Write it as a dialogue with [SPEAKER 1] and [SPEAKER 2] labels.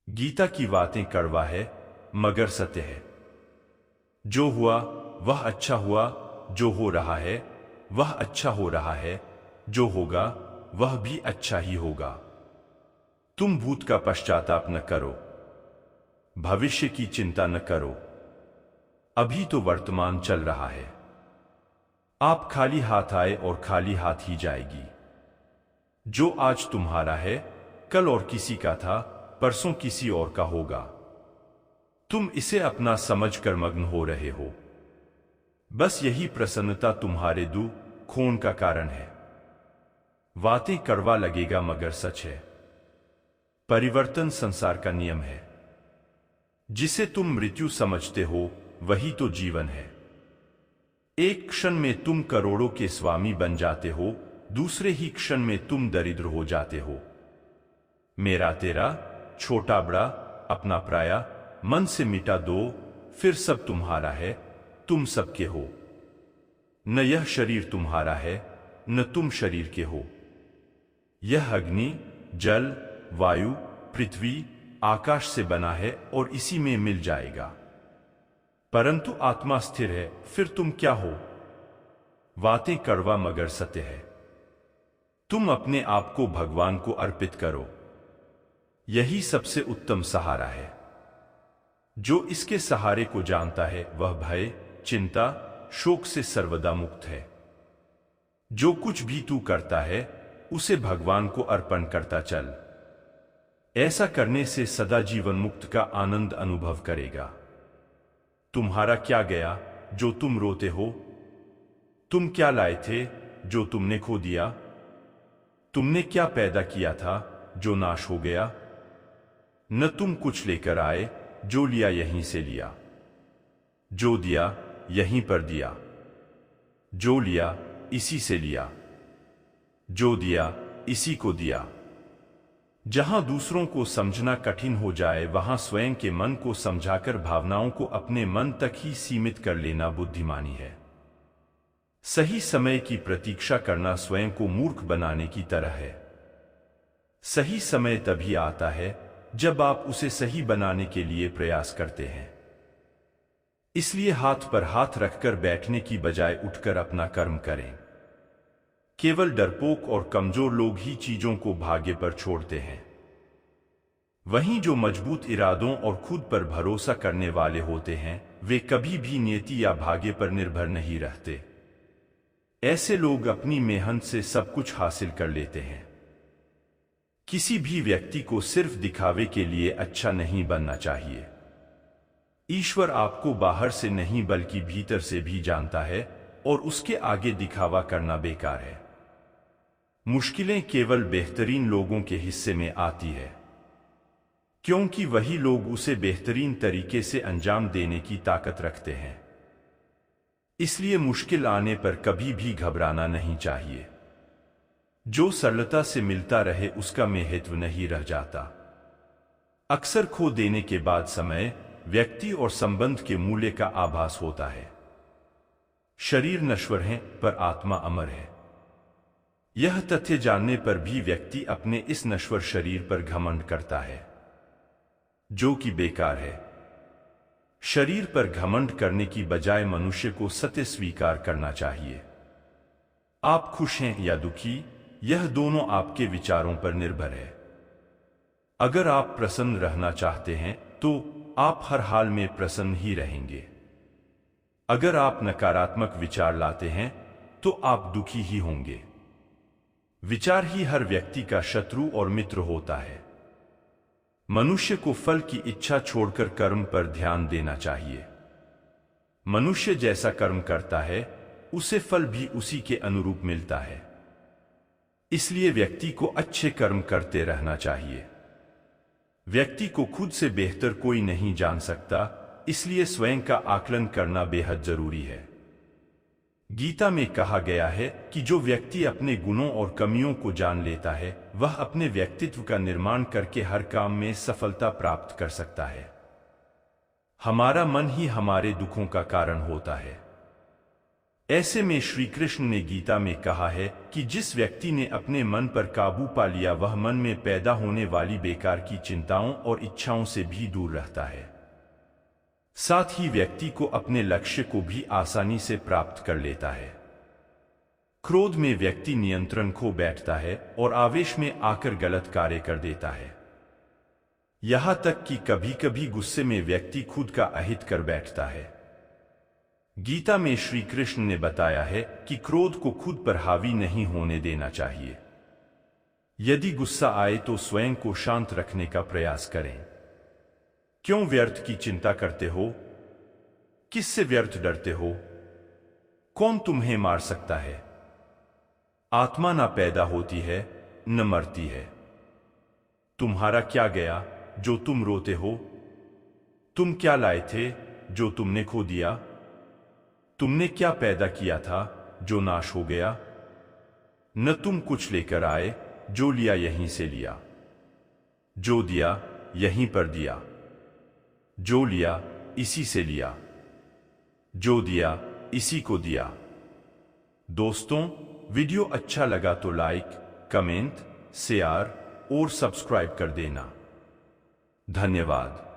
[SPEAKER 1] गीता की बातें कड़वा है मगर सत्य है। जो हुआ वह अच्छा हुआ, जो हो रहा है वह अच्छा हो रहा है, जो होगा वह भी अच्छा ही होगा। तुम भूत का पश्चाताप न करो, भविष्य की चिंता न करो। अभी तो वर्तमान चल रहा है। आप खाली हाथ आए और खाली हाथ ही जाएगी। जो आज तुम्हारा है कल और किसी का था, परसों किसी और का होगा। तुम इसे अपना समझकर मग्न हो रहे हो। बस यही प्रसन्नता तुम्हारे दुख खोन का कारण है। बातें कड़वा लगेगा मगर सच है। परिवर्तन संसार का नियम है। जिसे तुम मृत्यु समझते हो वही तो जीवन है। एक क्षण में तुम करोड़ों के स्वामी बन जाते हो, दूसरे ही क्षण में तुम दरिद्र हो जाते हो। मेरा तेरा, छोटा बड़ा, अपना पराया, मन से मिटा दो, फिर सब तुम्हारा है, तुम सबके हो। न यह शरीर तुम्हारा है, न तुम शरीर के हो। यह अग्नि, जल, वायु, पृथ्वी, आकाश से बना है और इसी में मिल जाएगा। परंतु आत्मा स्थिर है, फिर तुम क्या हो? बातें कड़वा मगर सत्य है। तुम अपने आप को भगवान को अर्पित करो। यही सबसे उत्तम सहारा है। जो इसके सहारे को जानता है वह भय, चिंता, शोक से सर्वदा मुक्त है। जो कुछ भी तू करता है उसे भगवान को अर्पण करता चल। ऐसा करने से सदा जीवन मुक्त का आनंद अनुभव करेगा। तुम्हारा क्या गया जो तुम रोते हो? तुम क्या लाए थे जो तुमने खो दिया? तुमने क्या पैदा किया था जो नाश हो गया? न तुम कुछ लेकर आए, जो लिया यहीं से लिया। जो दिया यहीं पर दिया। जो लिया इसी से लिया। जो दिया इसी को दिया। जहां दूसरों को समझना कठिन हो जाए वहां स्वयं के मन को समझाकर भावनाओं को अपने मन तक ही सीमित कर लेना बुद्धिमानी है। सही समय की प्रतीक्षा करना स्वयं को मूर्ख बनाने की तरह है। सही समय तभी आता है जब आप उसे सही बनाने के लिए प्रयास करते हैं। इसलिए हाथ पर हाथ रखकर बैठने की बजाय उठकर अपना कर्म करें। केवल डरपोक और कमजोर लोग ही चीजों को भाग्य पर छोड़ते हैं। वहीं जो मजबूत इरादों और खुद पर भरोसा करने वाले होते हैं वे कभी भी नियति या भाग्य पर निर्भर नहीं रहते। ऐसे लोग अपनी मेहनत से सब कुछ हासिल कर लेते हैं। किसी भी व्यक्ति को सिर्फ दिखावे के लिए अच्छा नहीं बनना चाहिए। ईश्वर आपको बाहर से नहीं बल्कि भीतर से भी जानता है और उसके आगे दिखावा करना बेकार है। मुश्किलें केवल बेहतरीन लोगों के हिस्से में आती है, क्योंकि वही लोग उसे बेहतरीन तरीके से अंजाम देने की ताकत रखते हैं। इसलिए मुश्किल आने पर कभी भी घबराना नहीं चाहिए। जो सरलता से मिलता रहे उसका महत्व नहीं रह जाता। अक्सर खो देने के बाद समय, व्यक्ति और संबंध के मूल्य का आभास होता है। शरीर नश्वर है पर आत्मा अमर है। यह तथ्य जानने पर भी व्यक्ति अपने इस नश्वर शरीर पर घमंड करता है, जो कि बेकार है। शरीर पर घमंड करने की बजाय मनुष्य को सत्य स्वीकार करना चाहिए। आप खुश हैं या दुखी, यह दोनों आपके विचारों पर निर्भर है। अगर आप प्रसन्न रहना चाहते हैं तो आप हर हाल में प्रसन्न ही रहेंगे। अगर आप नकारात्मक विचार लाते हैं तो आप दुखी ही होंगे। विचार ही हर व्यक्ति का शत्रु और मित्र होता है। मनुष्य को फल की इच्छा छोड़कर कर्म पर ध्यान देना चाहिए। मनुष्य जैसा कर्म करता है उसे फल भी उसी के अनुरूप मिलता है। इसलिए व्यक्ति को अच्छे कर्म करते रहना चाहिए। व्यक्ति को खुद से बेहतर कोई नहीं जान सकता, इसलिए स्वयं का आकलन करना बेहद जरूरी है। गीता में कहा गया है कि जो व्यक्ति अपने गुणों और कमियों को जान लेता है वह अपने व्यक्तित्व का निर्माण करके हर काम में सफलता प्राप्त कर सकता है। हमारा मन ही हमारे दुखों का कारण होता है। ऐसे में श्री कृष्ण ने गीता में कहा है कि जिस व्यक्ति ने अपने मन पर काबू पा लिया वह मन में पैदा होने वाली बेकार की चिंताओं और इच्छाओं से भी दूर रहता है। साथ ही व्यक्ति को अपने लक्ष्य को भी आसानी से प्राप्त कर लेता है। क्रोध में व्यक्ति नियंत्रण खो बैठता है और आवेश में आकर गलत कार्य कर देता है। यहां तक कि कभी कभी गुस्से में व्यक्ति खुद का अहित कर बैठता है। गीता में श्री कृष्ण ने बताया है कि क्रोध को खुद पर हावी नहीं होने देना चाहिए। यदि गुस्सा आए तो स्वयं को शांत रखने का प्रयास करें। क्यों व्यर्थ की चिंता करते हो? किससे व्यर्थ डरते हो? कौन तुम्हें मार सकता है? आत्मा ना पैदा होती है न मरती है। तुम्हारा क्या गया जो तुम रोते हो? तुम क्या लाए थे जो तुमने खो दिया? तुमने क्या पैदा किया था जो नाश हो गया? न तुम कुछ लेकर आए, जो लिया यहीं से लिया, जो दिया यहीं पर दिया, जो लिया इसी से लिया, जो दिया इसी को दिया। दोस्तों, वीडियो अच्छा लगा तो लाइक, कमेंट, शेयर और सब्सक्राइब कर देना। धन्यवाद।